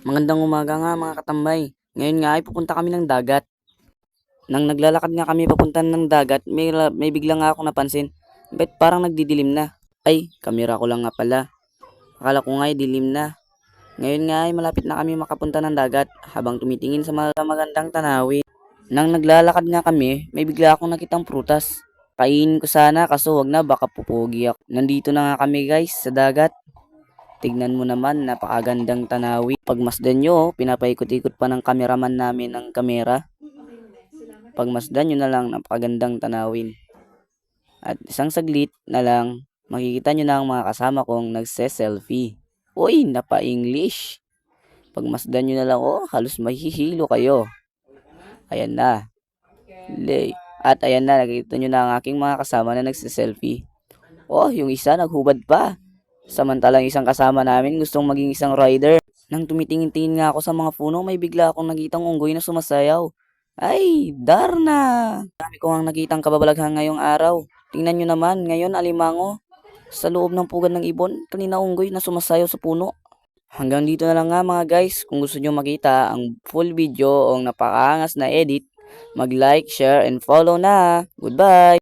Magandang umaga nga mga katambay. Ngayon nga ay pupunta kami ng dagat. Nang naglalakad nga kami papunta ng dagat, may bigla nga ako napansin. Bet parang nagdidilim na. Ay, kamera ko lang nga pala. Akala ko nga ay dilim na. Ngayon nga ay malapit na kami makapunta ng dagat habang tumitingin sa mga magandang tanawin. Nang naglalakad nga kami, may bigla akong nakitang prutas. Kainin ko sana kaso wag na baka pupugi ako. Nandito na nga kami guys sa dagat. Tignan mo naman, napakagandang tanawin. Pagmasdan nyo, pinapaikot-ikot pa ng kameraman namin ang kamera. Pagmasdan nyo na lang, napakagandang tanawin. At isang saglit na lang, makikita nyo na ang mga kasama kong nagse-selfie. Uy, napa-English. Pagmasdan nyo na lang, oh, halos mahihilo kayo. Ayan na. At ayan na, nakikita nyo na ang aking mga kasama na nagse-selfie. Oh, yung isa naghubad pa. Samantalang isang kasama namin gustong maging isang rider. Nang tumitingin-tingin nga ako sa mga puno, may bigla akong nakitang unggoy na sumasayaw. Ay, Darna! Dami ko ang nakitang kababalaghan ngayong araw. Tingnan nyo naman, ngayon alimango. Sa loob ng pugad ng ibon, kanina unggoy na sumasayaw sa puno. Hanggang dito na lang nga mga guys. Kung gusto nyo makita ang full video o napakaangas na edit, mag-like, share, and follow na. Goodbye!